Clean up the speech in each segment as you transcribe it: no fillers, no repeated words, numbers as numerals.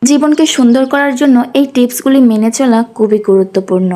জীবনকে সুন্দর করার জন্য এই টিপসগুলি মেনে চলা খুবই গুরুত্বপূর্ণ।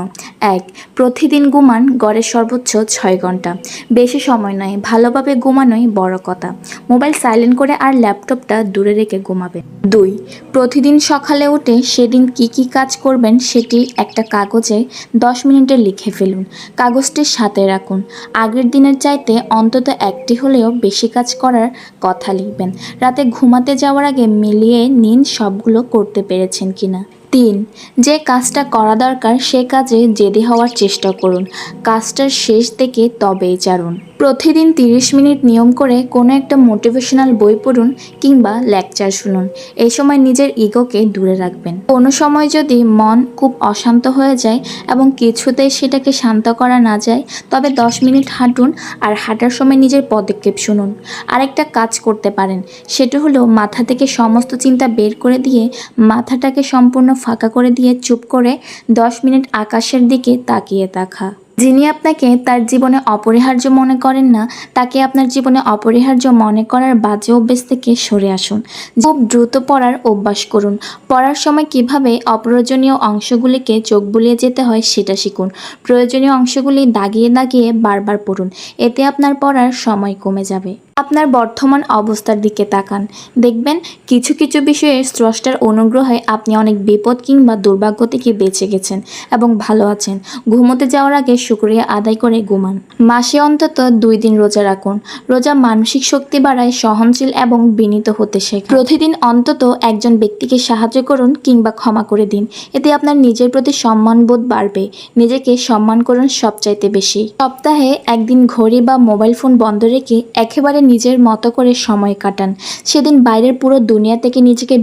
১. প্রতিদিন ঘুমান গড়ে সর্বোচ্চ ৬ ঘন্টা। বেশি সময় নয়, ভালোভাবে ঘুমানোই বড় কথা। মোবাইল সাইলেন্ট করে আর ল্যাপটপটা দূরে রেখে ঘুমাবে। ২. প্রতিদিন সকালে উঠে সেদিন কি কি কাজ করবেন সেটি একটা কাগজে ১০ মিনিটে লিখে ফেলুন। কাগজটি সাথে রাখুন। আগের দিনের চাইতে অন্তত একটি হলেও বেশি কাজ করার কথা লিখবেন। রাতে ঘুমাতে যাওয়ার আগে মিলিয়ে নিন সবগুলো করতে পেরেছেন কিনা। ৩. যে কাজটা করা দরকার সে কাজে জেদি হওয়ার চেষ্টা করুন। কাজটার শেষ দেখে তবেই ছাড়ুন। প্রতিদিন ৩০ মিনিট নিয়ম করে কোনো একটা মোটিভেশনাল বই পড়ুন কিংবা লেকচার শুনুন। এই সময় নিজের ইগোকে দূরে রাখবেন। কোনো সময় যদি মন খুব অশান্ত হয়ে যায় এবং কিছুতেই সেটাকে শান্ত করা না যায়, তবে ১০ মিনিট হাঁটুন আর হাঁটার সময় নিজের পদক্ষেপ শুনুন। আরেকটা কাজ করতে পারেন, সেটা হলো মাথা থেকে সমস্ত চিন্তা বের করে দিয়ে মাথাটাকে সম্পূর্ণ ফাঁকা করে দিয়ে চুপ করে ১০ মিনিট আকাশের দিকে তাকিয়ে থাকা। যিনি আপনাকে তার জীবনে অপরিহার্য মনে করেন না, তাকে আপনার জীবনে অপরিহার্য মনে করার বাজে অভ্যেস থেকে সরে আসুন। খুব দ্রুত পড়ার অভ্যাস করুন। পড়ার সময় কিভাবে অপ্রয়োজনীয় অংশগুলিকে চোখ বুলিয়ে যেতে হয় সেটা শিখুন। প্রয়োজনীয় অংশগুলি দাগিয়ে দাগিয়ে বারবার পড়ুন। এতে আপনার পড়ার সময় কমে যাবে। আপনার বর্তমান অবস্থার দিকে তাকান। দেখবেন কিছু কিছু বিষয়ে স্রষ্টার অনুগ্রহে আপনি অনেক বিপদ কিংবা দুর্ভাগ্য থেকে বেঁচে গেছেন এবং ভালো আছেন। ঘুমোতে যাওয়ার আগে শুকরিয়া আদায় করে ঘুমান। মাসে অন্তত ২ দিন রোজা রাখুন। রোজা মানসিক শক্তি বাড়ায়, সহনশীল এবং বিনীত হতে শেখায়। প্রতিদিন অন্তত একজন ব্যক্তিকে সাহায্য করুন কিংবা ক্ষমা করে দিন। এতে আপনার নিজের প্রতি সম্মানবোধ বাড়বে। নিজেকে সম্মান করুন সবচাইতে বেশি। সপ্তাহে একদিন ঘড়ি বা মোবাইল ফোন বন্ধ রেখে একেবারে নিজের মতো করে সময় কাটান। সেদিন বাইরের পুরো দুনিয়া থেকে নিজেকে